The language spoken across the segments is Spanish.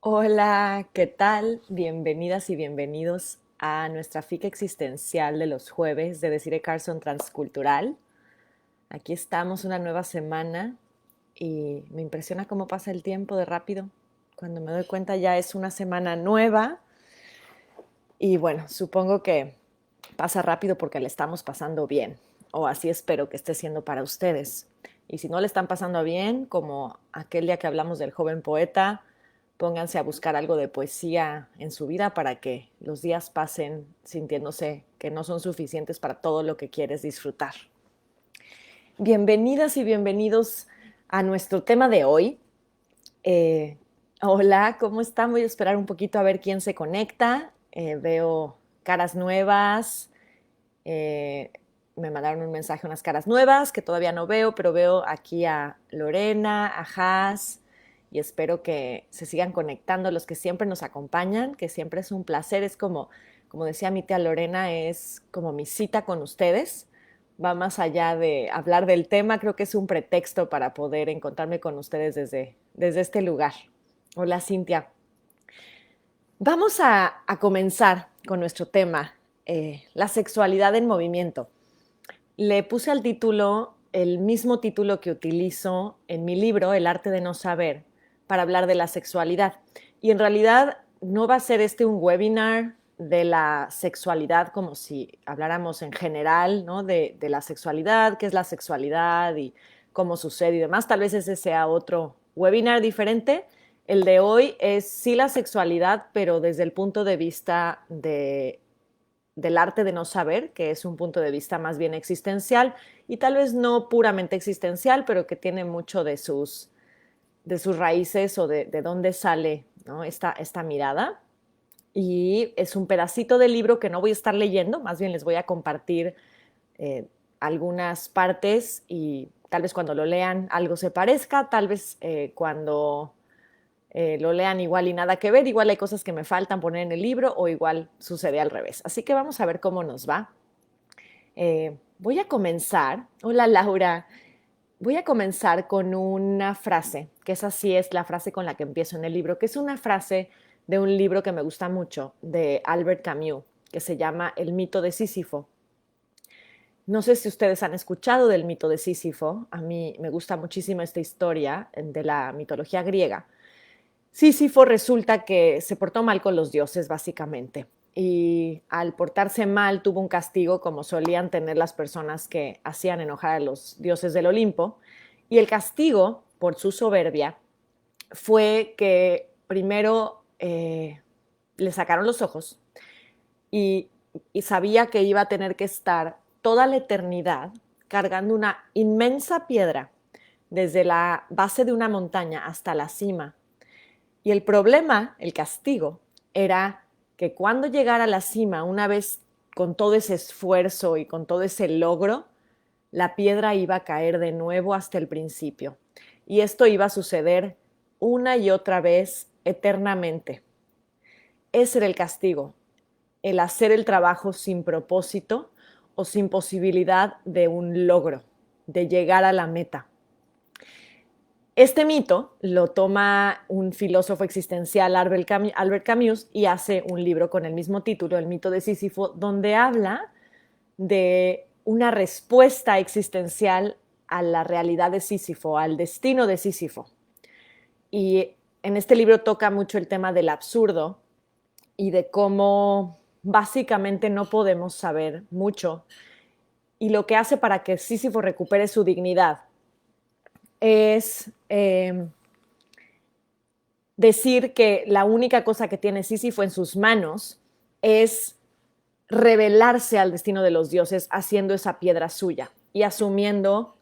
Hola, ¿qué tal? Bienvenidas y bienvenidos a nuestra FIC existencial de los jueves de Desiree Carson Transcultural. Aquí estamos una nueva semana y me impresiona cómo pasa el tiempo de rápido. Cuando me doy cuenta ya es una semana nueva y bueno, supongo que pasa rápido porque le estamos pasando bien, o así espero que esté siendo para ustedes. Y si no le están pasando bien, como aquel día que hablamos del joven poeta, pónganse a buscar algo de poesía en su vida para que los días pasen sintiéndose que no son suficientes para todo lo que quieres disfrutar. Bienvenidas y bienvenidos a nuestro tema de hoy. Eh, Hola, ¿cómo están? Voy a esperar un poquito a ver quién se conecta. Veo caras nuevas. Eh, Me mandaron un mensaje, unas caras nuevas que todavía no veo, pero veo aquí a Lorena, a Haas, y espero que se sigan conectando los que siempre nos acompañan, que siempre es un placer. Es como decía mi tía Lorena, es como mi cita con ustedes. Va más allá de hablar del tema, creo que es un pretexto para poder encontrarme con ustedes desde este lugar. Hola, Cintia. Vamos a comenzar con nuestro tema, la sexualidad en movimiento. Le puse al título el mismo título que utilizo en mi libro, El arte de no saber, para hablar de la sexualidad. Y en realidad no va a ser este un webinar de la sexualidad como si habláramos en general, ¿no? De la sexualidad, qué es la sexualidad y cómo sucede y demás. Tal vez ese sea otro webinar diferente. El de hoy es sí la sexualidad, pero desde el punto de vista del arte de no saber, que es un punto de vista más bien existencial y tal vez no puramente existencial, pero que tiene mucho de sus raíces o de dónde sale, ¿no? esta mirada. Y es un pedacito del libro que no voy a estar leyendo, más bien les voy a compartir eh, algunas partes y tal vez cuando lo lean algo se parezca, tal vez cuando lo lean igual y nada que ver, igual hay cosas que me faltan poner en el libro o igual sucede al revés. Así que vamos a ver cómo nos va. Voy a comenzar, hola Laura, voy a comenzar con una frase, que esa sí es la frase con la que empiezo en el libro, que es una frase de un libro que me gusta mucho, de Albert Camus, que se llama El mito de Sísifo. No sé si ustedes han escuchado del mito de Sísifo, a mí me gusta muchísimo esta historia de la mitología griega. Sísifo resulta que se portó mal con los dioses, básicamente. Y al portarse mal tuvo un castigo como solían tener las personas que hacían enojar a los dioses del Olimpo. Y el castigo, por su soberbia, fue que primero le sacaron los ojos y, y sabía que iba a tener que estar toda la eternidad cargando una inmensa piedra desde la base de una montaña hasta la cima. Y el problema, el castigo, era que cuando llegara a la cima, una vez con todo ese esfuerzo y con todo ese logro, la piedra iba a caer de nuevo hasta el principio. Y esto iba a suceder una y otra vez eternamente. Ese era el castigo, el hacer el trabajo sin propósito o sin posibilidad de un logro, de llegar a la meta. Este mito lo toma un filósofo existencial, Albert Camus, y hace un libro con el mismo título, El mito de Sísifo, donde habla de una respuesta existencial a la realidad de Sísifo, al destino de Sísifo. Y en este libro toca mucho el tema del absurdo y de cómo básicamente no podemos saber mucho y lo que hace para que Sísifo recupere su dignidad es decir que la única cosa que tiene Sísifo en sus manos es revelarse al destino de los dioses haciendo esa piedra suya y asumiendo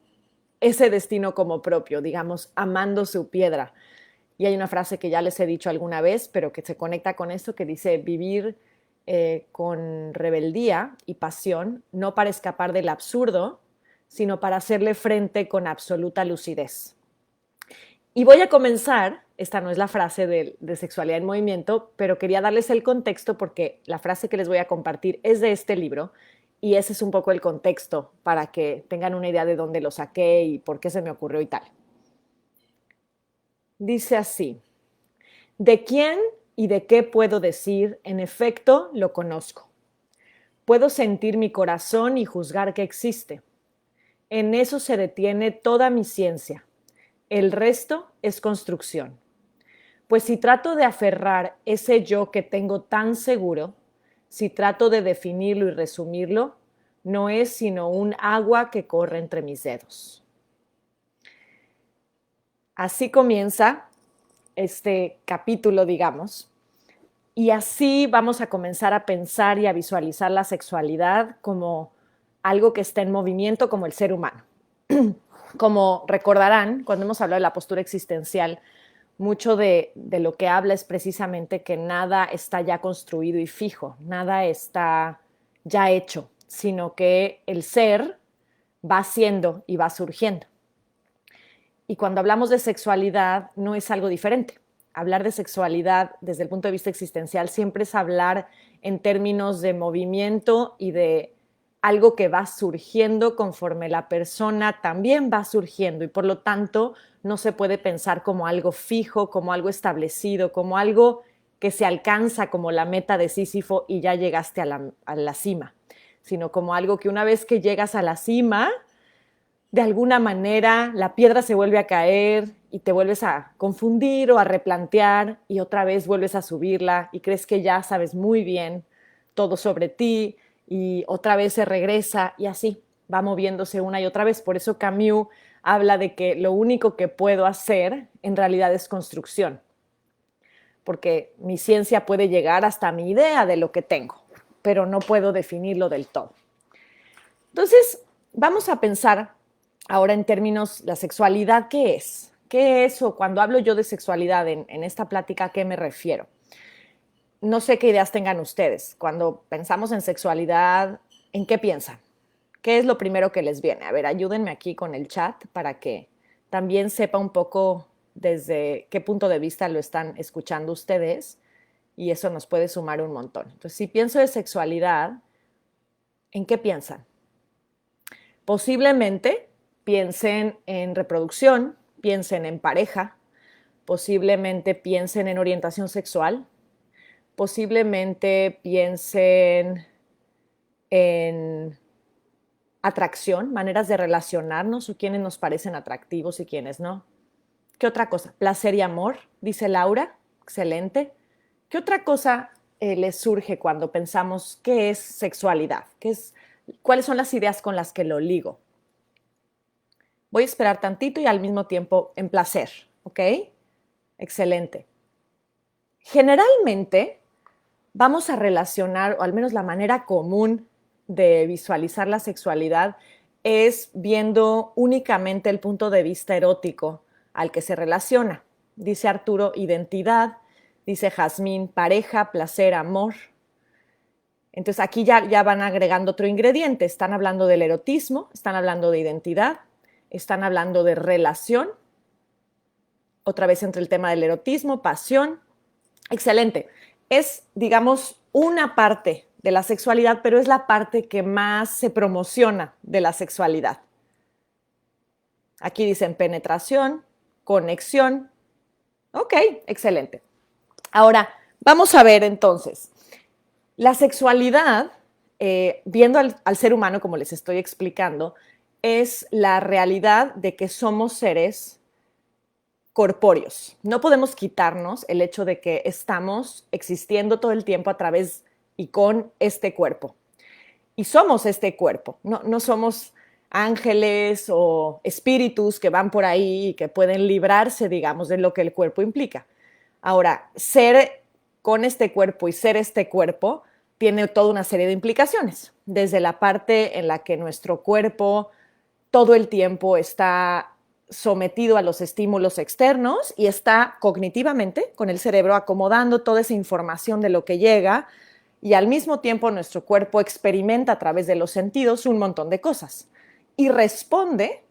ese destino como propio, digamos, amando su piedra. Y hay una frase que ya les he dicho alguna vez, pero que se conecta con esto, que dice vivir con rebeldía y pasión, no para escapar del absurdo, sino para hacerle frente con absoluta lucidez. Y voy a comenzar, esta no es la frase de sexualidad en movimiento, pero quería darles el contexto porque la frase que les voy a compartir es de este libro y ese es un poco el contexto para que tengan una idea de dónde lo saqué y por qué se me ocurrió y tal. Dice así, ¿De quién y de qué puedo decir, en efecto, lo conozco? Puedo sentir mi corazón y juzgar que existe. En eso se detiene toda mi ciencia. El resto es construcción. Pues si trato de aferrar ese yo que tengo tan seguro, si trato de definirlo y resumirlo, no es sino un agua que corre entre mis dedos. Así comienza este capítulo, digamos, y así vamos a comenzar a pensar y a visualizar la sexualidad como algo que está en movimiento, como el ser humano. Como recordarán, cuando hemos hablado de la postura existencial, mucho de lo que habla es precisamente que nada está ya construido y fijo, nada está ya hecho, sino que el ser va siendo y va surgiendo. Y cuando hablamos de sexualidad no es algo diferente. Hablar de sexualidad desde el punto de vista existencial siempre es hablar en términos de movimiento y de algo que va surgiendo conforme la persona también va surgiendo, y por lo tanto no se puede pensar como algo fijo, como algo establecido, como algo que se alcanza como la meta de Sísifo y ya llegaste a la cima, sino como algo que una vez que llegas a la cima, de alguna manera la piedra se vuelve a caer y te vuelves a confundir o a replantear y otra vez vuelves a subirla y crees que ya sabes muy bien todo sobre ti y otra vez se regresa y así va moviéndose una y otra vez. Por eso Camus habla de que lo único que puedo hacer en realidad es construcción, porque mi ciencia puede llegar hasta mi idea de lo que tengo, pero no puedo definirlo del todo. Entonces, vamos a pensar ahora en términos, la sexualidad, ¿qué es? ¿Qué es? O cuando hablo yo de sexualidad en esta plática, ¿a qué me refiero? No sé qué ideas tengan ustedes. Cuando pensamos en sexualidad, ¿en qué piensan? ¿Qué es lo primero que les viene? A ver, ayúdenme aquí con el chat para que también sepa un poco desde qué punto de vista lo están escuchando ustedes, y eso nos puede sumar un montón. Entonces, si pienso de sexualidad, ¿en qué piensan? Posiblemente piensen en reproducción, piensen en pareja, posiblemente piensen en orientación sexual, posiblemente piensen en atracción, maneras de relacionarnos o quiénes nos parecen atractivos y quiénes no. ¿Qué otra cosa? Placer y amor, dice Laura. Excelente. ¿Qué otra cosa les surge cuando pensamos qué es sexualidad? ¿Cuáles son las ideas con las que lo ligo? Voy a esperar tantito y al mismo tiempo en placer, ¿ok? Excelente. Generalmente vamos a relacionar, o al menos la manera común de visualizar la sexualidad es viendo únicamente el punto de vista erótico al que se relaciona. Dice Arturo, identidad, dice Jazmín, pareja, placer, amor. Entonces aquí ya van agregando otro ingrediente. Están hablando del erotismo, están hablando de identidad, están hablando de relación, otra vez entre el tema del erotismo, pasión. Excelente. Es, digamos, una parte de la sexualidad, pero es la parte que más se promociona de la sexualidad. Aquí dicen penetración, conexión. Ok, excelente. Ahora, vamos a ver entonces. La sexualidad, viendo al ser humano, como les estoy explicando, es la realidad de que somos seres corpóreos. No podemos quitarnos el hecho de que estamos existiendo todo el tiempo a través y con este cuerpo. Y somos este cuerpo, no somos ángeles o espíritus que van por ahí y que pueden librarse, digamos, de lo que el cuerpo implica. Ahora, ser con este cuerpo y ser este cuerpo tiene toda una serie de implicaciones, desde la parte en la que nuestro cuerpo todo el tiempo está sometido a los estímulos externos y está cognitivamente con el cerebro acomodando toda esa información de lo que llega, y al mismo tiempo nuestro cuerpo experimenta a través de los sentidos un montón de cosas y responde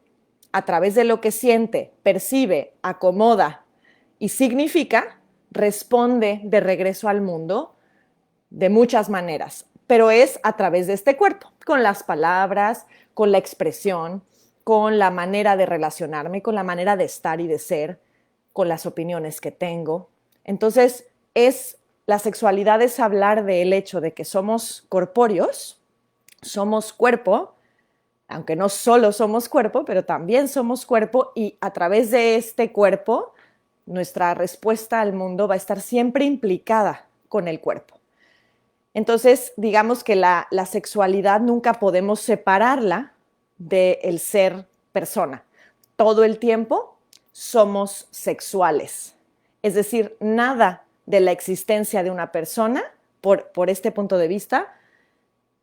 a través de lo que siente, percibe, acomoda y significa, responde de regreso al mundo de muchas maneras, pero es a través de este cuerpo, con las palabras, con la expresión, con la manera de relacionarme, con la manera de estar y de ser, con las opiniones que tengo. Entonces, la sexualidad es hablar del hecho de que somos corpóreos, somos cuerpo, aunque no solo somos cuerpo, pero también somos cuerpo, y a través de este cuerpo, nuestra respuesta al mundo va a estar siempre implicada con el cuerpo. Entonces, digamos que la sexualidad nunca podemos separarla del ser persona. Todo el tiempo somos sexuales. Es decir, nada de la existencia de una persona, por este punto de vista,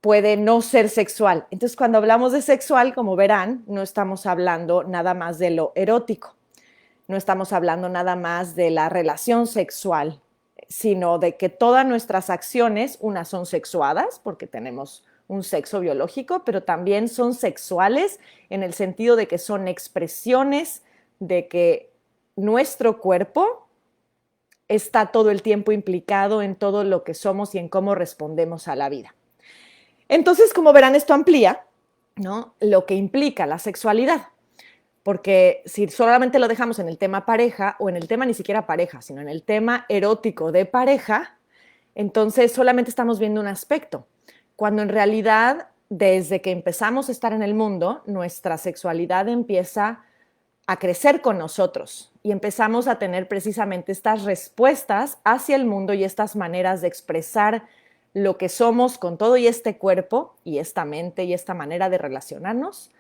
puede no ser sexual. Entonces, cuando hablamos de sexual, como verán, no estamos hablando nada más de lo erótico, no estamos hablando nada más de la relación sexual, sino de que todas nuestras acciones, unas son sexuadas, porque tenemos un sexo biológico, pero también son sexuales en el sentido de que son expresiones de que nuestro cuerpo está todo el tiempo implicado en todo lo que somos y en cómo respondemos a la vida. Entonces, como verán, esto amplía, ¿no?, lo que implica la sexualidad. Porque si solamente lo dejamos en el tema pareja, o en el tema ni siquiera pareja, sino en el tema erótico de pareja, entonces solamente estamos viendo un aspecto, cuando en realidad, desde que empezamos a estar en el mundo, nuestra sexualidad empieza a crecer con nosotros y empezamos a tener precisamente estas respuestas hacia el mundo y estas maneras de expresar lo que somos con todo y este cuerpo y esta mente y esta manera de relacionarnos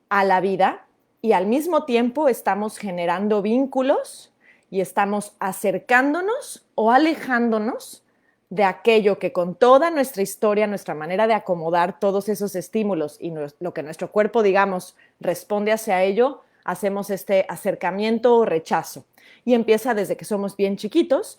a la vida. Y al mismo tiempo estamos generando vínculos y estamos acercándonos o alejándonos de aquello que con toda nuestra historia, nuestra manera de acomodar todos esos estímulos y lo que nuestro cuerpo, digamos, responde hacia ello, hacemos este acercamiento o rechazo. Y empieza desde que somos bien chiquitos,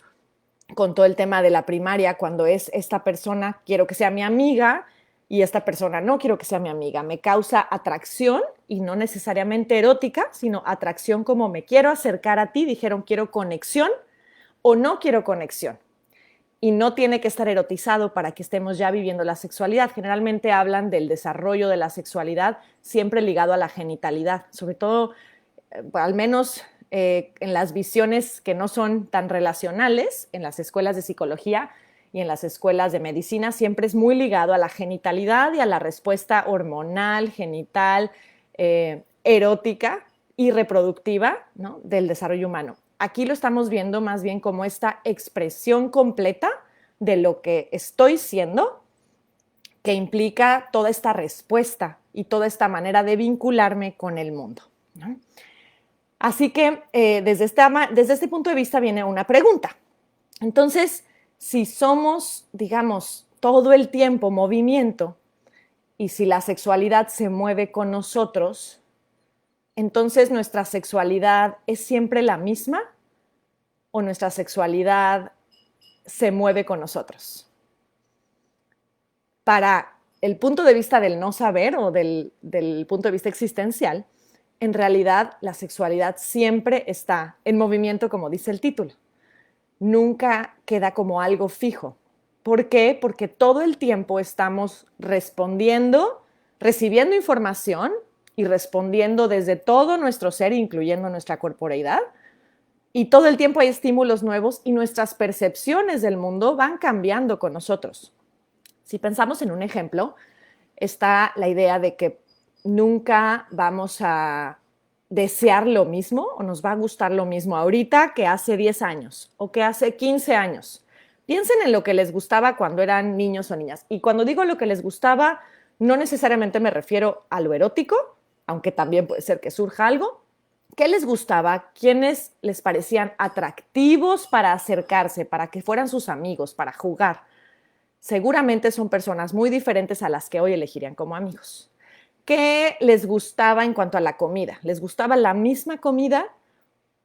con todo el tema de la primaria, cuando es esta persona, quiero que sea mi amiga, y esta persona no quiero que sea mi amiga. Me causa atracción, y no necesariamente erótica, sino atracción como me quiero acercar a ti. Dijeron quiero conexión o no quiero conexión. Y no tiene que estar erotizado para que estemos ya viviendo la sexualidad. Generalmente hablan del desarrollo de la sexualidad siempre ligado a la genitalidad, sobre todo, al menos en las visiones que no son tan relacionales, en las escuelas de psicología y en las escuelas de medicina, siempre es muy ligado a la genitalidad y a la respuesta hormonal, genital, erótica y reproductiva, ¿no?, del desarrollo humano. Aquí lo estamos viendo más bien como esta expresión completa de lo que estoy siendo, que implica toda esta respuesta y toda esta manera de vincularme con el mundo, ¿no? Así que desde este punto de vista viene una pregunta. Entonces, si somos, digamos, todo el tiempo movimiento y si la sexualidad se mueve con nosotros, entonces nuestra sexualidad es siempre la misma o nuestra sexualidad se mueve con nosotros. Para el punto de vista del no saber o del punto de vista existencial, en realidad la sexualidad siempre está en movimiento, como dice el título. Nunca queda como algo fijo. ¿Por qué? Porque todo el tiempo estamos respondiendo, recibiendo información y respondiendo desde todo nuestro ser, incluyendo nuestra corporeidad, y todo el tiempo hay estímulos nuevos y nuestras percepciones del mundo van cambiando con nosotros. Si pensamos en un ejemplo, está la idea de que nunca vamos a desear lo mismo o nos va a gustar lo mismo ahorita que hace 10 años o que hace 15 años. Piensen en lo que les gustaba cuando eran niños o niñas. Y cuando digo lo que les gustaba, no necesariamente me refiero a lo erótico, aunque también puede ser que surja algo. ¿Qué les gustaba? ¿Quiénes les parecían atractivos para acercarse, para que fueran sus amigos, para jugar? Seguramente son personas muy diferentes a las que hoy elegirían como amigos. ¿Qué les gustaba en cuanto a la comida? ¿Les gustaba la misma comida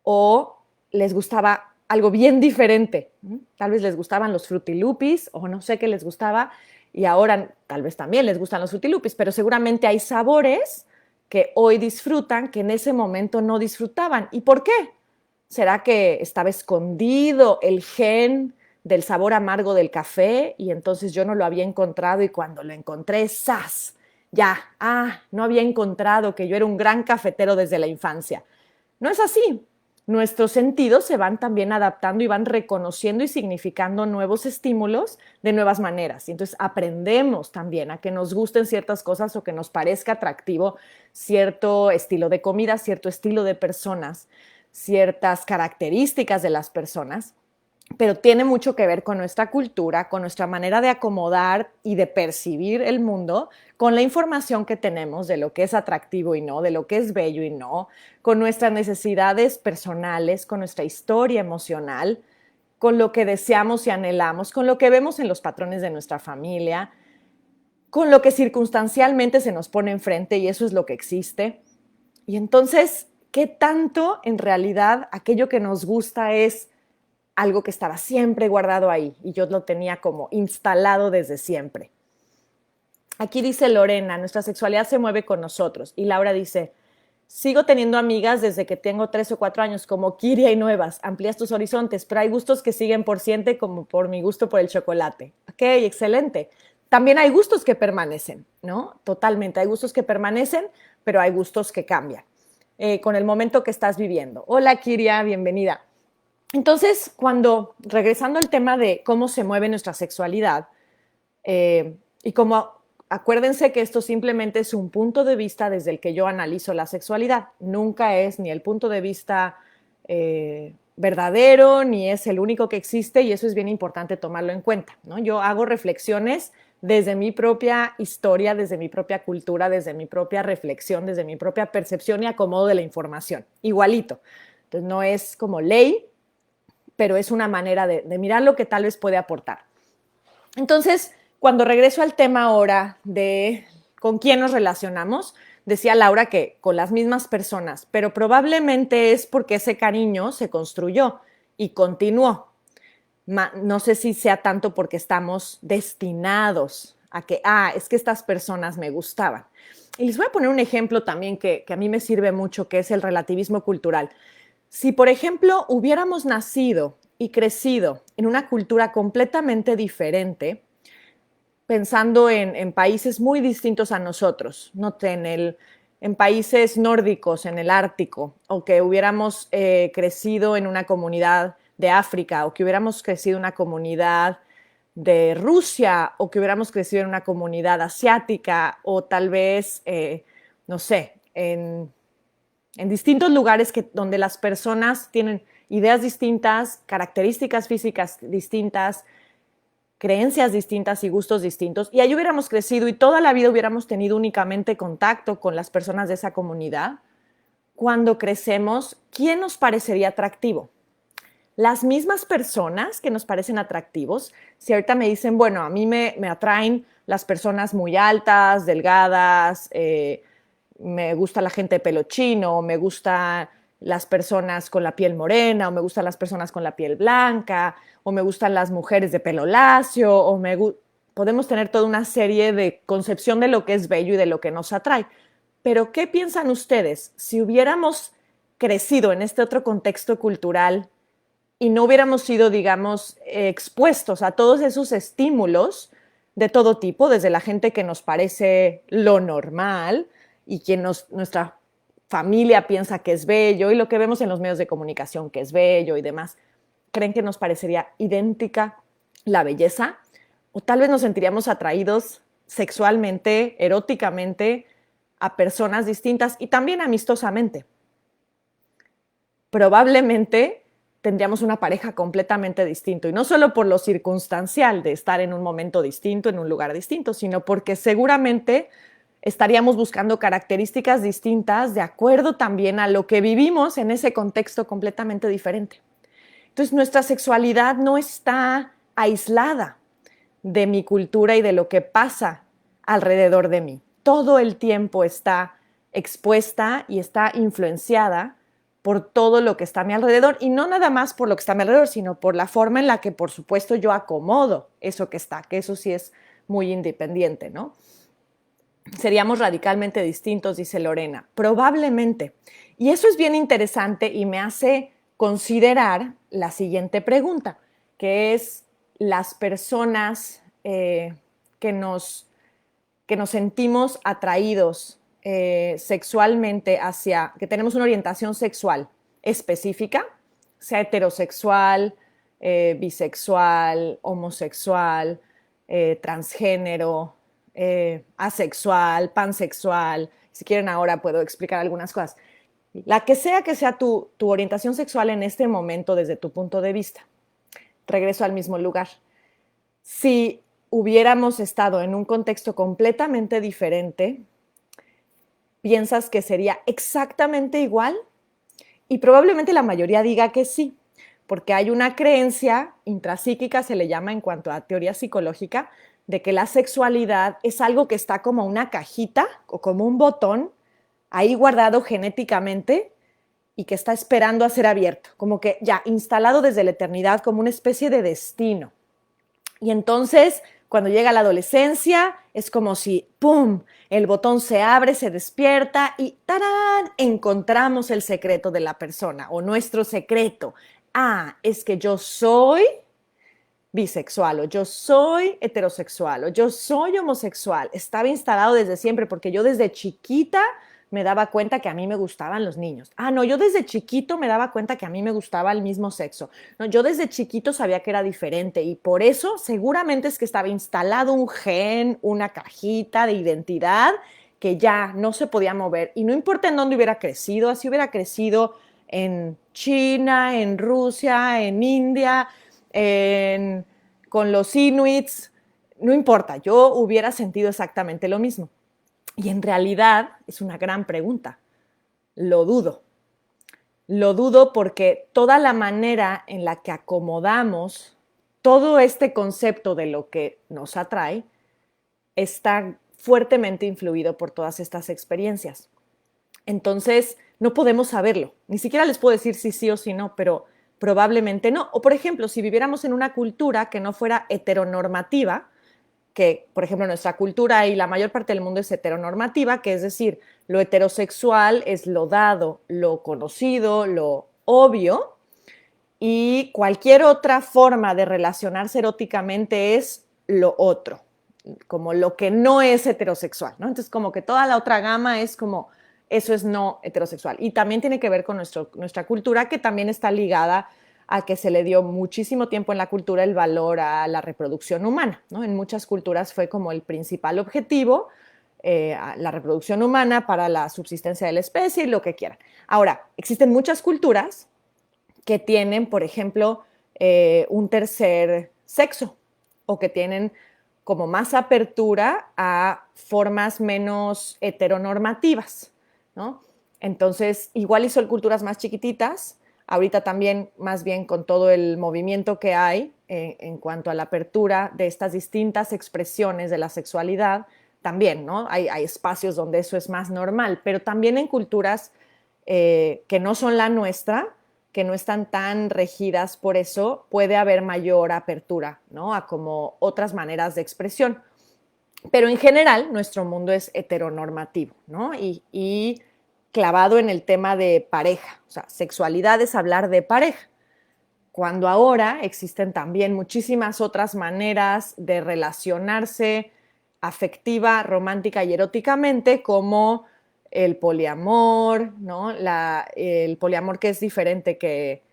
o les gustaba algo bien diferente? Tal vez les gustaban los frutilupis o no sé qué les gustaba y ahora tal vez también les gustan los frutilupis, pero seguramente hay sabores que hoy disfrutan que en ese momento no disfrutaban. ¿Y por qué? ¿Será que estaba escondido el gen del sabor amargo del café y entonces yo no lo había encontrado y cuando lo encontré, ¡zas! Ya, no había encontrado que yo era un gran cafetero desde la infancia. No es así. nuestros sentidos se van también adaptando y van reconociendo y significando nuevos estímulos de nuevas maneras. Y entonces aprendemos también a que nos gusten ciertas cosas o que nos parezca atractivo cierto estilo de comida, cierto estilo de personas, ciertas características de las personas, pero tiene mucho que ver con nuestra cultura, con nuestra manera de acomodar y de percibir el mundo, con la información que tenemos de lo que es atractivo y no, de lo que es bello y no, con nuestras necesidades personales, con nuestra historia emocional, con lo que deseamos y anhelamos, con lo que vemos en los patrones de nuestra familia, con lo que circunstancialmente se nos pone enfrente y eso es lo que existe. Y entonces, ¿qué tanto en realidad aquello que nos gusta es algo que estaba siempre guardado ahí y yo lo tenía como instalado desde siempre? Aquí dice Lorena, nuestra sexualidad se mueve con nosotros. Y Laura dice, sigo teniendo amigas desde que tengo 3 o 4 años, como Kiria y nuevas, amplías tus horizontes, pero hay gustos que siguen por siempre, como por mi gusto por el chocolate. Ok, excelente. También hay gustos que permanecen, ¿no? Totalmente, hay gustos que permanecen, pero hay gustos que cambian con el momento que estás viviendo. Hola Kiria, bienvenida. Entonces, regresando al tema de cómo se mueve nuestra sexualidad, y como acuérdense que esto simplemente es un punto de vista desde el que yo analizo la sexualidad, nunca es ni el punto de vista verdadero, ni es el único que existe, y eso es bien importante tomarlo en cuenta, ¿no? Yo hago reflexiones desde mi propia historia, desde mi propia cultura, desde mi propia reflexión, desde mi propia percepción y acomodo de la información, igualito. Entonces no es como ley, pero es una manera de mirar lo que tal vez puede aportar. Entonces, cuando regreso al tema ahora de con quién nos relacionamos, decía Laura que con las mismas personas, pero probablemente es porque ese cariño se construyó y continuó. No sé si sea tanto porque estamos destinados a que, es que estas personas me gustaban. Y les voy a poner un ejemplo también que a mí me sirve mucho, que es el relativismo cultural. Si, por ejemplo, hubiéramos nacido y crecido en una cultura completamente diferente, pensando en países muy distintos a nosotros, no en países nórdicos, en el Ártico, o que hubiéramos crecido en una comunidad de África, o que hubiéramos crecido en una comunidad de Rusia, o que hubiéramos crecido en una comunidad asiática, o tal vez, no sé, en distintos lugares donde las personas tienen ideas distintas, características físicas distintas, creencias distintas y gustos distintos, y ahí hubiéramos crecido y toda la vida hubiéramos tenido únicamente contacto con las personas de esa comunidad. Cuando crecemos, ¿quién nos parecería atractivo? Las mismas personas que nos parecen atractivos, si ahorita me dicen, bueno, a mí me atraen las personas muy altas, delgadas, me gusta la gente de pelo chino, me gustan las personas con la piel morena, o me gustan las personas con la piel blanca, o me gustan las mujeres de pelo lacio, podemos tener toda una serie de concepción de lo que es bello y de lo que nos atrae. Pero, ¿qué piensan ustedes si hubiéramos crecido en este otro contexto cultural y no hubiéramos sido, digamos, expuestos a todos esos estímulos de todo tipo, desde la gente que nos parece lo normal y quien nuestra familia piensa que es bello y lo que vemos en los medios de comunicación que es bello y demás? ¿Creen que nos parecería idéntica la belleza? ¿O tal vez nos sentiríamos atraídos sexualmente, eróticamente, a personas distintas y también amistosamente? Probablemente tendríamos una pareja completamente distinto, y no solo por lo circunstancial de estar en un momento distinto, en un lugar distinto, sino porque seguramente estaríamos buscando características distintas de acuerdo también a lo que vivimos en ese contexto completamente diferente. Entonces, nuestra sexualidad no está aislada de mi cultura y de lo que pasa alrededor de mí. Todo el tiempo está expuesta y está influenciada por todo lo que está a mi alrededor, y no nada más por lo que está a mi alrededor, sino por la forma en la que, por supuesto, yo acomodo eso que está, que eso sí es muy independiente, ¿no? Seríamos radicalmente distintos, dice Lorena. Probablemente. Y eso es bien interesante y me hace considerar la siguiente pregunta, que es las personas que nos sentimos atraídos sexualmente que tenemos una orientación sexual específica, sea heterosexual, bisexual, homosexual, transgénero, asexual, pansexual. Si quieren ahora puedo explicar algunas cosas. La que sea tu orientación sexual en este momento desde tu punto de vista. Regreso al mismo lugar. Si hubiéramos estado en un contexto completamente diferente, ¿piensas que sería exactamente igual? Y probablemente la mayoría diga que sí, porque hay una creencia intrapsíquica, se le llama en cuanto a teoría psicológica, de que la sexualidad es algo que está como una cajita o como un botón ahí guardado genéticamente y que está esperando a ser abierto, como que ya instalado desde la eternidad como una especie de destino. Y entonces, cuando llega la adolescencia, es como si, ¡pum!, el botón se abre, se despierta y ¡tarán!, encontramos el secreto de la persona o nuestro secreto. Ah, es que yo soy bisexual o yo soy heterosexual o yo soy homosexual. Estaba instalado desde siempre porque yo desde chiquita me daba cuenta que a mí me gustaban los niños. Ah, no, yo desde chiquito me daba cuenta que a mí me gustaba el mismo sexo. No, yo desde chiquito sabía que era diferente y por eso seguramente es que estaba instalado un gen, una cajita de identidad que ya no se podía mover. Y no importa en dónde hubiera crecido, así hubiera crecido en China, en Rusia, en India, en, con los inuits, no importa, yo hubiera sentido exactamente lo mismo. Y en realidad es una gran pregunta. Lo dudo. Lo dudo porque toda la manera en la que acomodamos todo este concepto de lo que nos atrae está fuertemente influido por todas estas experiencias. Entonces, no podemos saberlo. Ni siquiera les puedo decir si sí o si no, pero probablemente no. O, por ejemplo, si viviéramos en una cultura que no fuera heteronormativa, que, por ejemplo, nuestra cultura y la mayor parte del mundo es heteronormativa, que es decir, lo heterosexual es lo dado, lo conocido, lo obvio, y cualquier otra forma de relacionarse eróticamente es lo otro, como lo que no es heterosexual, ¿no? Entonces, como que toda la otra gama es como, eso es no heterosexual. Y también tiene que ver con nuestra cultura, que también está ligada a que se le dio muchísimo tiempo en la cultura el valor a la reproducción humana, ¿no? En muchas culturas fue como el principal objetivo, la reproducción humana para la subsistencia de la especie y lo que quieran. Ahora, existen muchas culturas que tienen, por ejemplo, un tercer sexo o que tienen como más apertura a formas menos heteronormativas, ¿no? Entonces, igual y son culturas más chiquititas, ahorita también más bien con todo el movimiento que hay en cuanto a la apertura de estas distintas expresiones de la sexualidad, también, ¿no? Hay espacios donde eso es más normal, pero también en culturas que no son la nuestra, que no están tan regidas por eso, puede haber mayor apertura, ¿no?, a como otras maneras de expresión. Pero en general, nuestro mundo es heteronormativo, ¿no? Y clavado en el tema de pareja. O sea, sexualidad es hablar de pareja. Cuando ahora existen también muchísimas otras maneras de relacionarse afectiva, romántica y eróticamente, como el poliamor, ¿no? El poliamor, que es diferente que,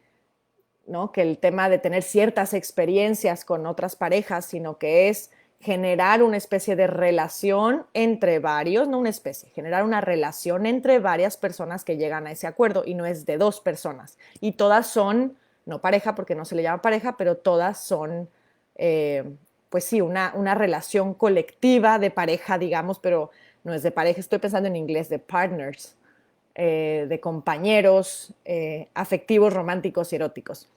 ¿no?, que el tema de tener ciertas experiencias con otras parejas, sino que es generar una especie de relación entre varios, no una especie, generar una relación entre varias personas que llegan a ese acuerdo, y no es de dos personas. Y todas son, no pareja porque no se le llama pareja, pero todas son, pues sí, una relación colectiva de pareja, digamos, pero no es de pareja, estoy pensando en inglés, de partners, de compañeros afectivos, románticos y eróticos.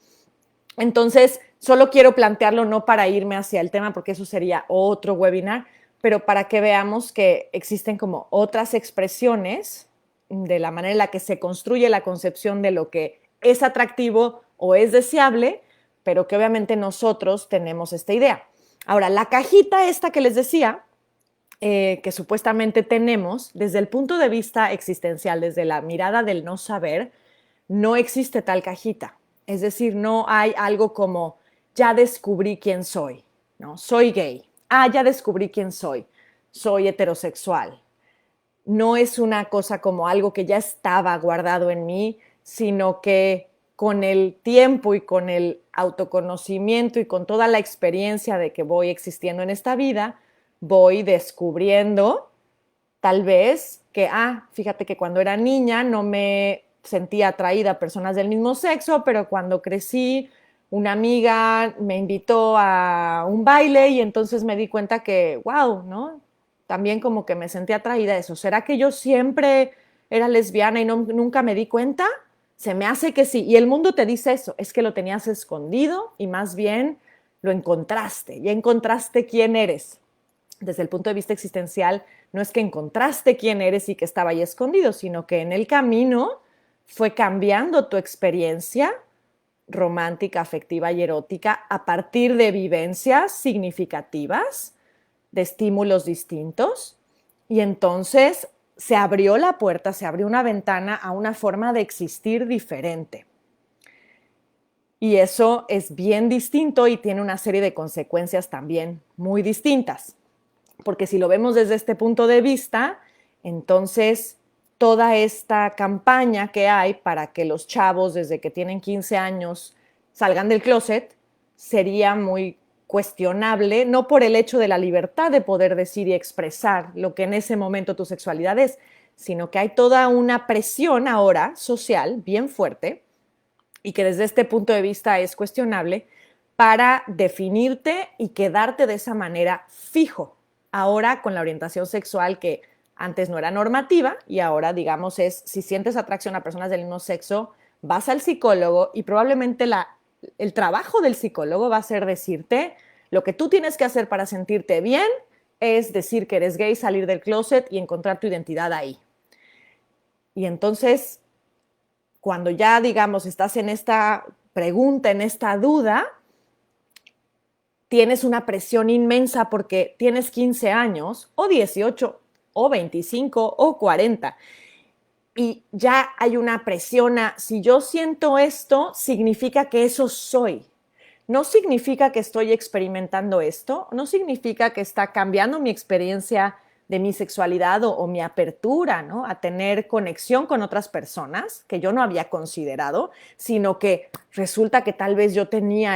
Entonces, solo quiero plantearlo no para irme hacia el tema, porque eso sería otro webinar, pero para que veamos que existen como otras expresiones de la manera en la que se construye la concepción de lo que es atractivo o es deseable, pero que obviamente nosotros tenemos esta idea. Ahora, la cajita esta que les decía, que supuestamente tenemos, desde el punto de vista existencial, desde la mirada del no saber, no existe tal cajita. Es decir, no hay algo como, ya descubrí quién soy, ¿no? Soy gay. Ah, ya descubrí quién soy. Soy heterosexual. No es una cosa como algo que ya estaba guardado en mí, sino que con el tiempo y con el autoconocimiento y con toda la experiencia de que voy existiendo en esta vida, voy descubriendo tal vez que, fíjate que cuando era niña no me sentía atraída a personas del mismo sexo, pero cuando crecí, una amiga me invitó a un baile y entonces me di cuenta que, wow, ¿no? También como que me sentía atraída a eso. ¿Será que yo siempre era lesbiana y nunca me di cuenta? Se me hace que sí. Y el mundo te dice eso, es que lo tenías escondido y más bien lo encontraste, ya encontraste quién eres. Desde el punto de vista existencial, no es que encontraste quién eres y que estaba ahí escondido, sino que en el camino fue cambiando tu experiencia romántica, afectiva y erótica a partir de vivencias significativas, de estímulos distintos, y entonces se abrió la puerta, se abrió una ventana a una forma de existir diferente. Y eso es bien distinto y tiene una serie de consecuencias también muy distintas. Porque si lo vemos desde este punto de vista, entonces toda esta campaña que hay para que los chavos desde que tienen 15 años salgan del closet sería muy cuestionable, no por el hecho de la libertad de poder decir y expresar lo que en ese momento tu sexualidad es, sino que hay toda una presión ahora social bien fuerte y que desde este punto de vista es cuestionable para definirte y quedarte de esa manera fijo. Ahora con la orientación sexual que antes no era normativa y ahora digamos es si sientes atracción a personas del mismo sexo, vas al psicólogo y probablemente el trabajo del psicólogo va a ser decirte lo que tú tienes que hacer para sentirte bien es decir que eres gay, salir del closet y encontrar tu identidad ahí. Y entonces cuando ya, digamos, estás en esta pregunta, en esta duda, tienes una presión inmensa porque tienes 15 años, o 18, o 25, o 40. Y ya hay una presión a, si yo siento esto, significa que eso soy. No significa que estoy experimentando esto, no significa que está cambiando mi experiencia de mi sexualidad o mi apertura, ¿no? A tener conexión con otras personas que yo no había considerado, sino que resulta que tal vez yo tenía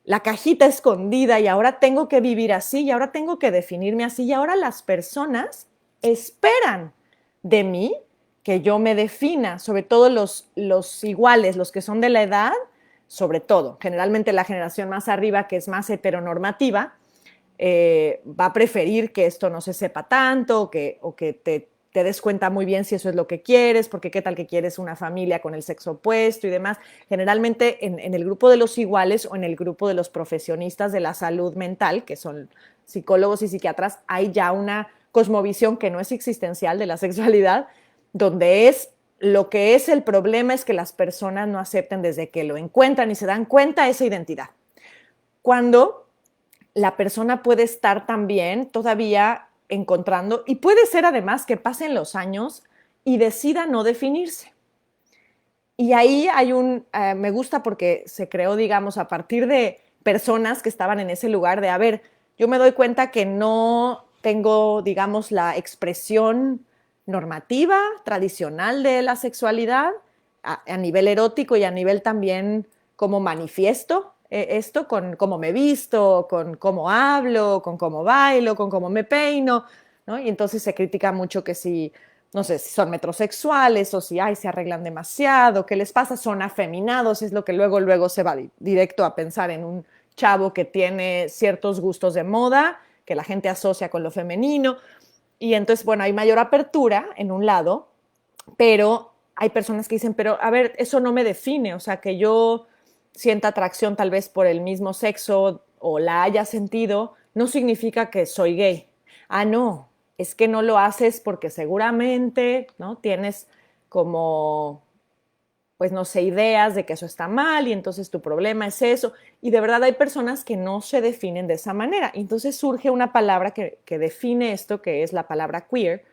la cajita escondida y ahora tengo que vivir así y ahora tengo que definirme así y ahora las personas esperan de mí que yo me defina, sobre todo los iguales, los que son de la edad, sobre todo, generalmente la generación más arriba que es más heteronormativa, va a preferir que esto no se sepa tanto o que te des cuenta muy bien si eso es lo que quieres, porque qué tal que quieres una familia con el sexo opuesto y demás. Generalmente en el grupo de los iguales o en el grupo de los profesionistas de la salud mental, que son psicólogos y psiquiatras, hay ya una cosmovisión que no es existencial de la sexualidad, donde es lo que es el problema es que las personas no acepten desde que lo encuentran y se dan cuenta esa identidad. Cuando la persona puede estar también todavía encontrando, y puede ser además que pasen los años y decida no definirse. Y ahí hay me gusta porque se creó, digamos, a partir de personas que estaban en ese lugar de, a ver, yo me doy cuenta que no tengo, digamos, la expresión normativa, tradicional de la sexualidad, a nivel erótico y a nivel también como manifiesto esto, con cómo me visto, con cómo hablo, con cómo bailo, con cómo me peino, ¿no? Y entonces se critica mucho que si, no sé, si son metrosexuales o si se arreglan demasiado, ¿qué les pasa? Son afeminados, es lo que luego se va directo a pensar en un chavo que tiene ciertos gustos de moda, que la gente asocia con lo femenino. Y entonces, bueno, hay mayor apertura en un lado, pero hay personas que dicen, pero a ver, eso no me define, o sea, que yo sienta atracción tal vez por el mismo sexo o la haya sentido, no significa que soy gay. No, es que no lo haces porque seguramente, ¿no? Tienes como, pues no sé, ideas de que eso está mal y entonces tu problema es eso. Y de verdad hay personas que no se definen de esa manera. Entonces surge una palabra que define esto, que es la palabra queer,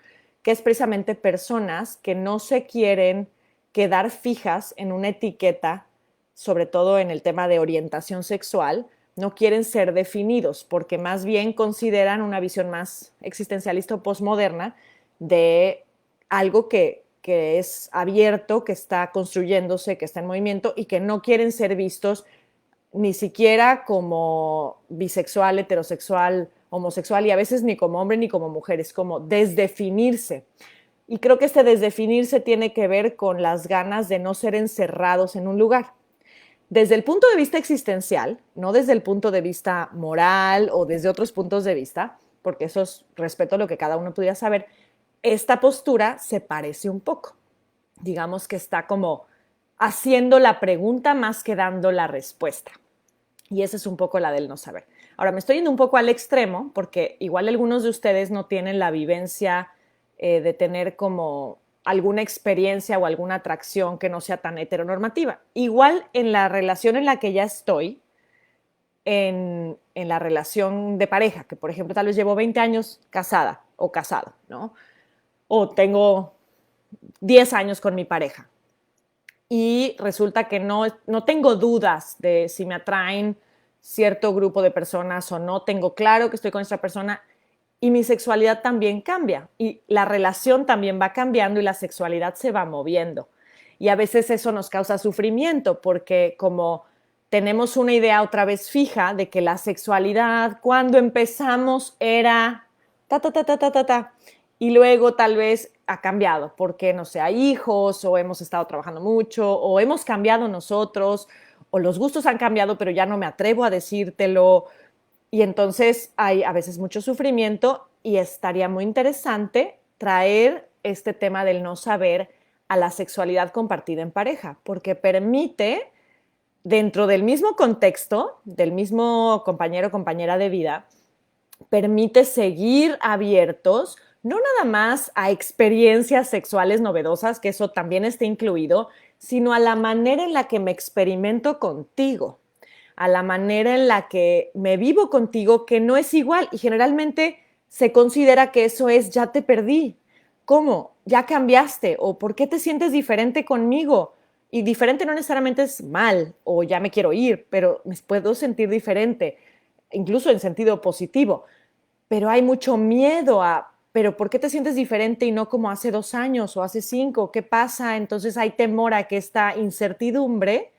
que es precisamente personas que no se quieren quedar fijas en una etiqueta, sobre todo en el tema de orientación sexual, no quieren ser definidos porque más bien consideran una visión más existencialista o postmoderna de algo que que es abierto, que está construyéndose, que está en movimiento y que no quieren ser vistos ni siquiera como bisexual, heterosexual, homosexual y a veces ni como hombre ni como mujer, es como desdefinirse. Y creo que este desdefinirse tiene que ver con las ganas de no ser encerrados en un lugar. Desde el punto de vista existencial, no desde el punto de vista moral o desde otros puntos de vista, porque eso es respeto a lo que cada uno pudiera saber, esta postura se parece un poco. Digamos que está como haciendo la pregunta más que dando la respuesta. Y esa es un poco la del no saber. Ahora, me estoy yendo un poco al extremo, porque igual algunos de ustedes no tienen la vivencia de tener como alguna experiencia o alguna atracción que no sea tan heteronormativa. Igual en la relación en la que ya estoy, en la relación de pareja, que por ejemplo tal vez llevo 20 años casada o casado, ¿no? O tengo 10 años con mi pareja. Y resulta que no tengo dudas de si me atraen cierto grupo de personas o no, tengo claro que estoy con esta persona y mi sexualidad también cambia y la relación también va cambiando y la sexualidad se va moviendo. Y a veces eso nos causa sufrimiento porque como tenemos una idea otra vez fija de que la sexualidad cuando empezamos era ta, ta, ta, ta, ta, ta, ta, y luego tal vez ha cambiado porque, no sé, hay hijos o hemos estado trabajando mucho o hemos cambiado nosotros o los gustos han cambiado pero ya no me atrevo a decírtelo y entonces hay a veces mucho sufrimiento y estaría muy interesante traer este tema del no saber a la sexualidad compartida en pareja porque permite dentro del mismo contexto, del mismo compañero o compañera de vida, permite seguir abiertos, no nada más a experiencias sexuales novedosas, que eso también esté incluido, sino a la manera en la que me experimento contigo, a la manera en la que me vivo contigo, que no es igual y generalmente se considera que eso es ya te perdí. ¿Cómo? ¿Ya cambiaste? ¿O por qué te sientes diferente conmigo? Y diferente no necesariamente es mal o ya me quiero ir, pero me puedo sentir diferente, incluso en sentido positivo. Pero hay mucho miedo a, pero ¿por qué te sientes diferente y no como hace 2 años o hace 5? ¿Qué pasa? Entonces hay temor a que esta incertidumbre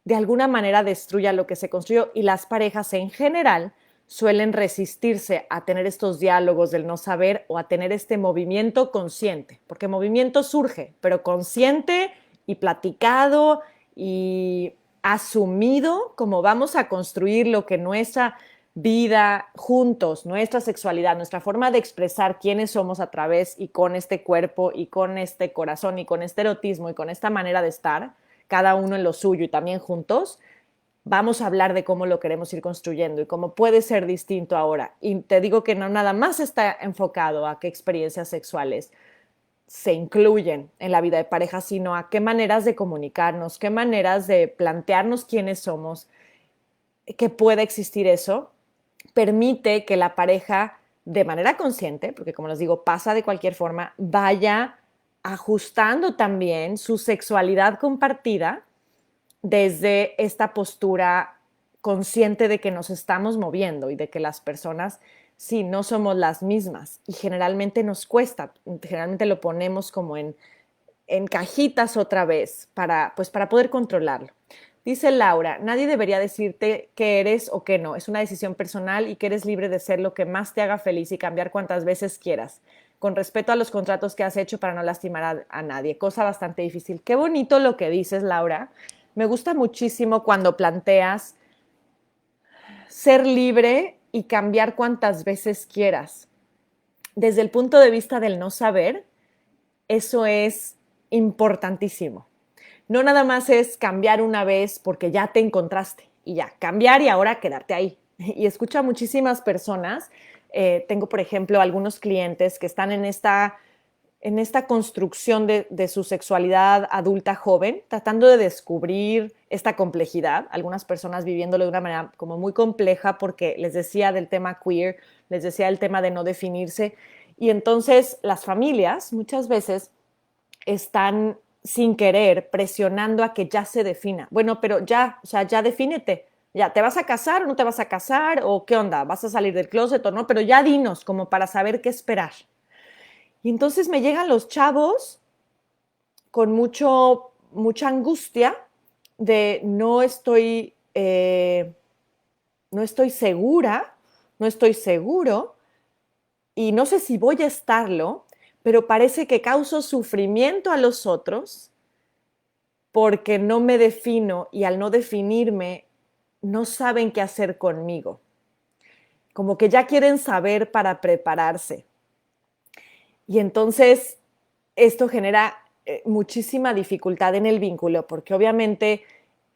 de alguna manera destruya lo que se construyó y las parejas en general suelen resistirse a tener estos diálogos del no saber o a tener este movimiento consciente, porque movimiento surge, pero consciente y platicado y asumido como vamos a construir lo que nuestra vida juntos, nuestra sexualidad, nuestra forma de expresar quiénes somos a través y con este cuerpo y con este corazón y con este erotismo y con esta manera de estar, cada uno en lo suyo y también juntos, vamos a hablar de cómo lo queremos ir construyendo y cómo puede ser distinto ahora. Y te digo que no nada más está enfocado a qué experiencias sexuales se incluyen en la vida de pareja, sino a qué maneras de comunicarnos, qué maneras de plantearnos quiénes somos, que pueda existir eso, permite que la pareja de manera consciente, porque como les digo, pasa de cualquier forma, vaya ajustando también su sexualidad compartida desde esta postura consciente de que nos estamos moviendo y de que las personas sí no somos las mismas y generalmente nos cuesta, generalmente lo ponemos como en cajitas otra vez para poder controlarlo. Dice Laura, nadie debería decirte qué eres o qué no. Es una decisión personal y que eres libre de ser lo que más te haga feliz y cambiar cuantas veces quieras, con respeto a los contratos que has hecho para no lastimar a nadie. Cosa bastante difícil. Qué bonito lo que dices, Laura. Me gusta muchísimo cuando planteas ser libre y cambiar cuantas veces quieras. Desde el punto de vista del no saber, eso es importantísimo. No nada más es cambiar una vez porque ya te encontraste y ya, cambiar y ahora quedarte ahí. Y escucho a muchísimas personas, tengo por ejemplo algunos clientes que están en esta construcción de su sexualidad adulta joven, tratando de descubrir esta complejidad, algunas personas viviéndolo de una manera como muy compleja porque les decía del tema queer, les decía el tema de no definirse, y entonces las familias muchas veces están sin querer presionando a que ya se defina. Bueno, pero ya, o sea, ya defínete. Ya, ¿te vas a casar o no te vas a casar? ¿O qué onda? ¿Vas a salir del closet o no? Pero ya dinos, como para saber qué esperar. Y entonces me llegan los chavos con mucha angustia de no estoy segura, no estoy seguro y no sé si voy a estarlo, pero parece que causo sufrimiento a los otros porque no me defino y al no definirme no saben qué hacer conmigo. Como que ya quieren saber para prepararse. Y entonces esto genera muchísima dificultad en el vínculo, porque obviamente,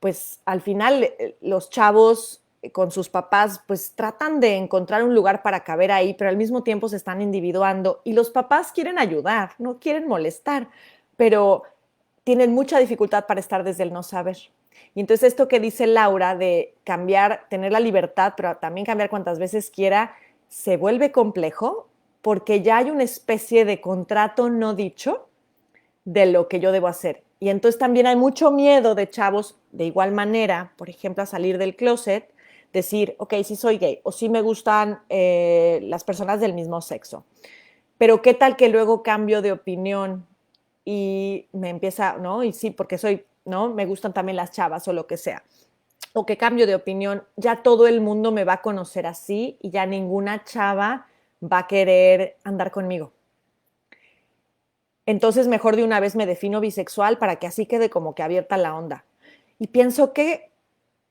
pues al final los chavos con sus papás, pues tratan de encontrar un lugar para caber ahí, pero al mismo tiempo se están individuando y los papás quieren ayudar, no quieren molestar, pero tienen mucha dificultad para estar desde el no saber. Y entonces esto que dice Laura de cambiar, tener la libertad, pero también cambiar cuantas veces quiera, se vuelve complejo porque ya hay una especie de contrato no dicho de lo que yo debo hacer. Y entonces también hay mucho miedo de chavos, de igual manera, por ejemplo, a salir del closet, decir, ok, sí soy gay o sí me gustan las personas del mismo sexo. Pero qué tal que luego cambio de opinión y me empieza, ¿no? Y sí, porque soy, ¿no? Me gustan también las chavas o lo que sea. O que cambio de opinión, ya todo el mundo me va a conocer así y ya ninguna chava va a querer andar conmigo. Entonces mejor de una vez me defino bisexual para que así quede como que abierta la onda. Y pienso que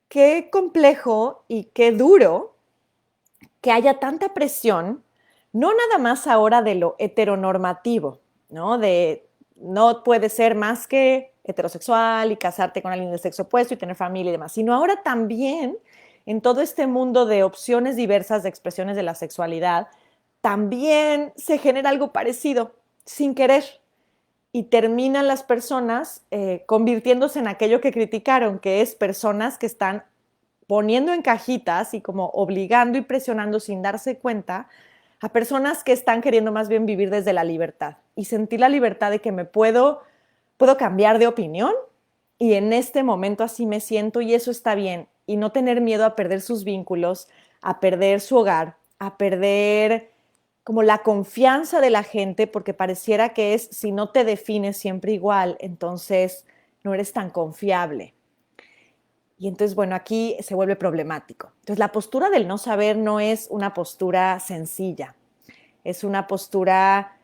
qué complejo y qué duro que haya tanta presión, no nada más ahora de lo heteronormativo, ¿no? De no puedes ser más que heterosexual y casarte con alguien del sexo opuesto y tener familia y demás, sino ahora también en todo este mundo de opciones diversas de expresiones de la sexualidad, también se genera algo parecido, sin querer, y terminan las personas convirtiéndose en aquello que criticaron, que es personas que están poniendo en cajitas y como obligando y presionando sin darse cuenta a personas que están queriendo más bien vivir desde la libertad y sentir la libertad de que puedo cambiar de opinión y en este momento así me siento y eso está bien y no tener miedo a perder sus vínculos, a perder su hogar, a perder como la confianza de la gente, porque pareciera que es, si no te defines siempre igual, entonces no eres tan confiable. Y entonces, bueno, aquí se vuelve problemático. Entonces, la postura del no saber no es una postura sencilla, es una postura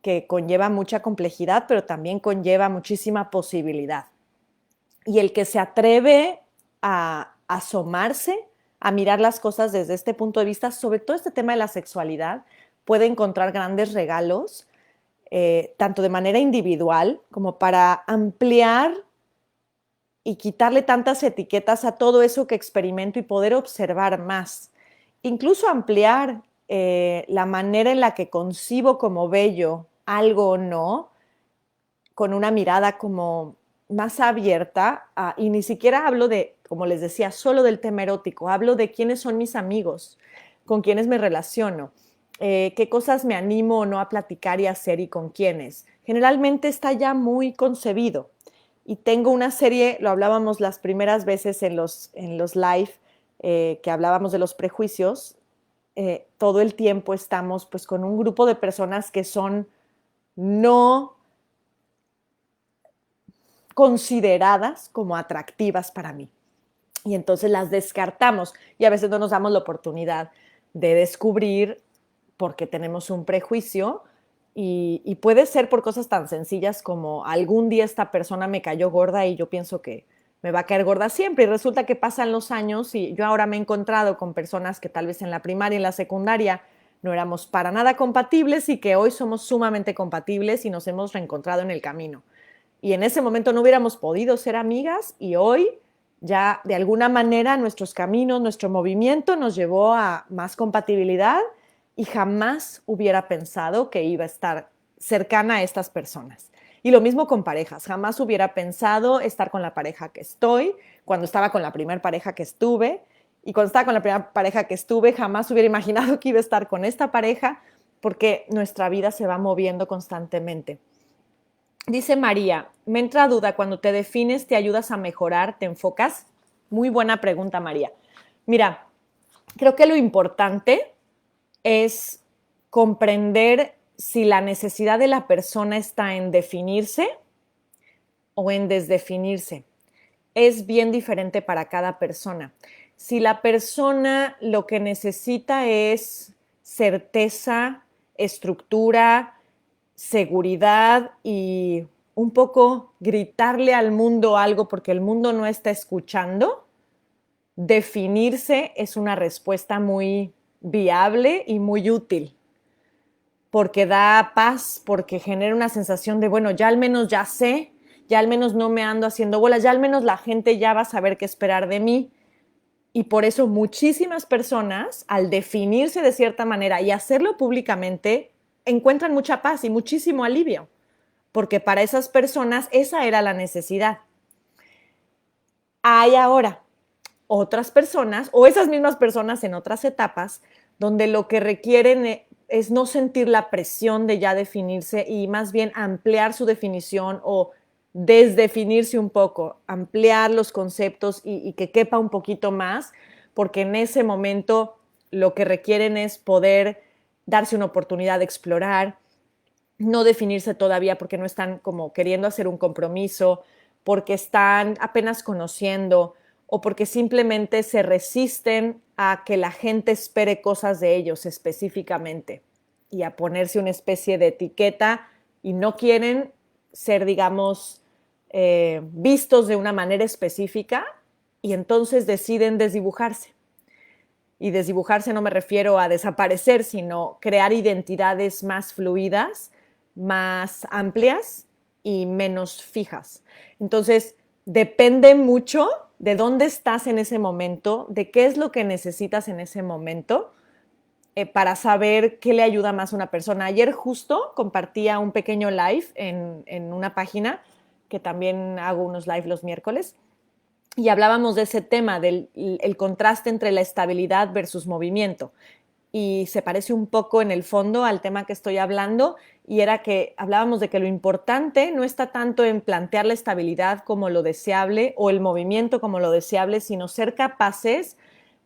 que conlleva mucha complejidad, pero también conlleva muchísima posibilidad. Y el que se atreve a asomarse, a mirar las cosas desde este punto de vista, sobre todo este tema de la sexualidad, puede encontrar grandes regalos, tanto de manera individual como para ampliar y quitarle tantas etiquetas a todo eso que experimento y poder observar más. Incluso ampliar la manera en la que concibo como bello algo o no, con una mirada como más abierta, y ni siquiera hablo de, como les decía, solo del tema erótico, hablo de quiénes son mis amigos, con quiénes me relaciono, qué cosas me animo o no a platicar y hacer y con quiénes. Generalmente está ya muy concebido. Y tengo una serie, lo hablábamos las primeras veces en los live, que hablábamos de los prejuicios, todo el tiempo estamos pues con un grupo de personas que son no consideradas como atractivas para mí. Y entonces las descartamos y a veces no nos damos la oportunidad de descubrir por qué tenemos un prejuicio y puede ser por cosas tan sencillas como algún día esta persona me cayó gorda y yo pienso que me va a caer gorda siempre y resulta que pasan los años y yo ahora me he encontrado con personas que tal vez en la primaria y en la secundaria no éramos para nada compatibles y que hoy somos sumamente compatibles y nos hemos reencontrado en el camino. Y en ese momento no hubiéramos podido ser amigas y hoy ya de alguna manera nuestros caminos, nuestro movimiento nos llevó a más compatibilidad y jamás hubiera pensado que iba a estar cercana a estas personas. Y lo mismo con parejas, jamás hubiera pensado estar con la pareja que estoy, cuando estaba con la primera pareja que estuve, y cuando estaba con la primera pareja que estuve, jamás hubiera imaginado que iba a estar con esta pareja, porque nuestra vida se va moviendo constantemente. Dice María, me entra duda, cuando te defines, ¿te ayudas a mejorar? ¿Te enfocas? Muy buena pregunta, María. Mira, creo que lo importante es comprender si la necesidad de la persona está en definirse o en desdefinirse. Es bien diferente para cada persona. Si la persona lo que necesita es certeza, estructura, seguridad y un poco gritarle al mundo algo porque el mundo no está escuchando, definirse es una respuesta muy viable y muy útil porque da paz, porque genera una sensación de, bueno, ya al menos ya sé, ya al menos no me ando haciendo bolas, ya al menos la gente ya va a saber qué esperar de mí. Y por eso muchísimas personas, al definirse de cierta manera y hacerlo públicamente, encuentran mucha paz y muchísimo alivio, porque para esas personas esa era la necesidad. Hay ahora otras personas o esas mismas personas en otras etapas donde lo que requieren es no sentir la presión de ya definirse y más bien ampliar su definición o desdefinirse un poco, ampliar los conceptos y que quepa un poquito más, porque en ese momento lo que requieren es poder darse una oportunidad de explorar, no definirse todavía porque no están como queriendo hacer un compromiso, porque están apenas conociendo o porque simplemente se resisten a que la gente espere cosas de ellos específicamente y a ponerse una especie de etiqueta y no quieren ser, digamos, vistos de una manera específica y entonces deciden desdibujarse. Y desdibujarse no me refiero a desaparecer, sino crear identidades más fluidas, más amplias y menos fijas. Entonces, depende mucho de dónde estás en ese momento, de qué es lo que necesitas en ese momento para saber qué le ayuda más a una persona. Ayer justo compartía un pequeño live en una página, que también hago unos live los miércoles, y hablábamos de ese tema, del el contraste entre la estabilidad versus movimiento. Y se parece un poco en el fondo al tema que estoy hablando, y era que hablábamos de que lo importante no está tanto en plantear la estabilidad como lo deseable o el movimiento como lo deseable, sino ser capaces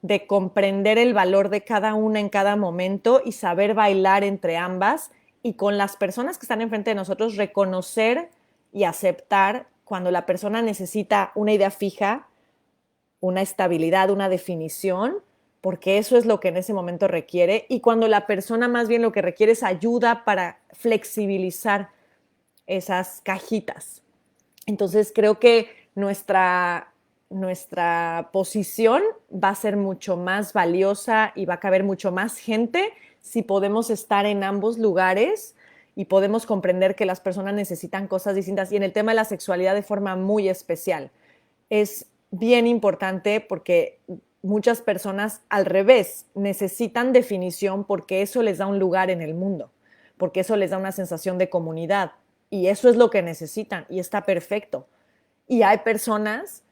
de comprender el valor de cada una en cada momento y saber bailar entre ambas y con las personas que están enfrente de nosotros reconocer y aceptar cuando la persona necesita una idea fija, una estabilidad, una definición, porque eso es lo que en ese momento requiere, y cuando la persona más bien lo que requiere es ayuda para flexibilizar esas cajitas. Entonces creo que nuestra posición va a ser mucho más valiosa y va a caber mucho más gente si podemos estar en ambos lugares y podemos comprender que las personas necesitan cosas distintas. Y en el tema de la sexualidad de forma muy especial. Es bien importante porque muchas personas al revés necesitan definición porque eso les da un lugar en el mundo, porque eso les da una sensación de comunidad y eso es lo que necesitan y está perfecto. Y hay personas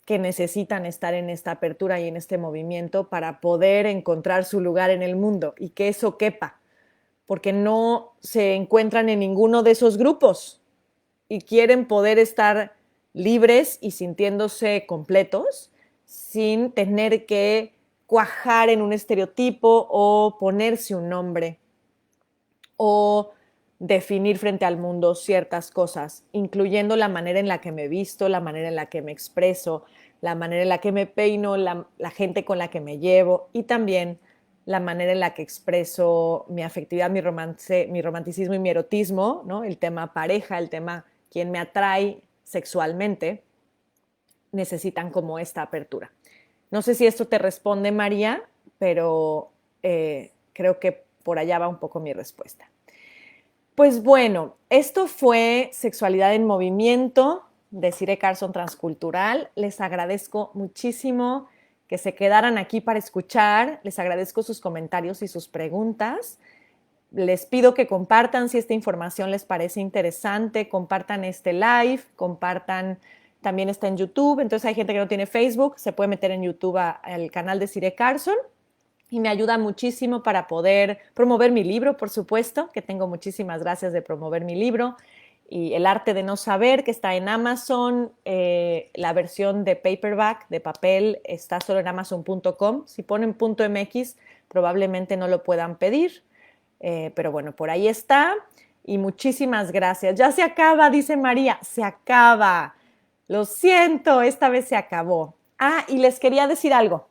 que necesitan estar en esta apertura y en este movimiento para poder encontrar su lugar en el mundo y que eso quepa, porque no se encuentran en ninguno de esos grupos y quieren poder estar libres y sintiéndose completos sin tener que cuajar en un estereotipo o ponerse un nombre o definir frente al mundo ciertas cosas, incluyendo la manera en la que me visto, la manera en la que me expreso, la manera en la que me peino, la gente con la que me llevo y también la manera en la que expreso mi afectividad, mi romance, mi romanticismo y mi erotismo, ¿no? El tema pareja, el tema quién me atrae sexualmente, necesitan como esta apertura. No sé si esto te responde, María, pero creo que por allá va un poco mi respuesta. Pues bueno, esto fue Sexualidad en Movimiento de Cire Carson Transcultural. Les agradezco muchísimo que se quedaran aquí para escuchar. Les agradezco sus comentarios y sus preguntas. Les pido que compartan si esta información les parece interesante, compartan este live, compartan, también está en YouTube, entonces hay gente que no tiene Facebook, se puede meter en YouTube al canal de Cire Carson y me ayuda muchísimo para poder promover mi libro, por supuesto, que tengo muchísimas gracias de promover mi libro, y El arte de no saber, que está en Amazon. La versión de paperback, de papel, está solo en amazon.com. Si ponen .mx, probablemente no lo puedan pedir, pero bueno, por ahí está. y muchísimas gracias. Ya se acaba, dice María, se acaba. Lo siento, esta vez se acabó. Ah, y les quería decir algo.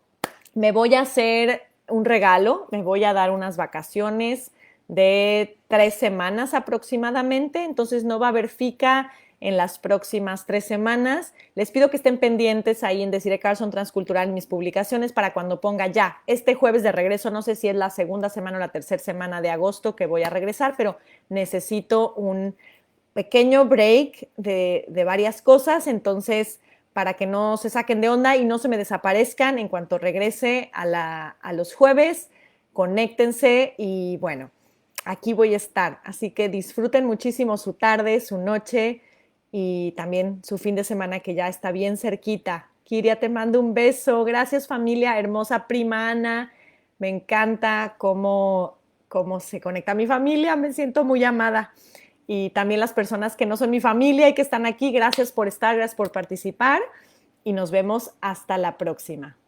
Me voy a hacer un regalo, me voy a dar unas vacaciones de 3 semanas aproximadamente, entonces no va a haber FICA en las próximas 3 semanas. Les pido que estén pendientes ahí en Desiree Carlson Transcultural en mis publicaciones para cuando ponga ya este jueves de regreso, no sé si es la segunda semana o la tercera semana de agosto que voy a regresar, pero necesito un pequeño break de varias cosas, entonces para que no se saquen de onda y no se me desaparezcan en cuanto regrese a los jueves, conéctense y bueno, aquí voy a estar. Así que disfruten muchísimo su tarde, su noche y también su fin de semana que ya está bien cerquita. Kiria, te mando un beso. Gracias familia, hermosa prima Ana. Me encanta cómo se conecta mi familia, me siento muy amada. Y también las personas que no son mi familia y que están aquí, gracias por estar, gracias por participar y nos vemos hasta la próxima.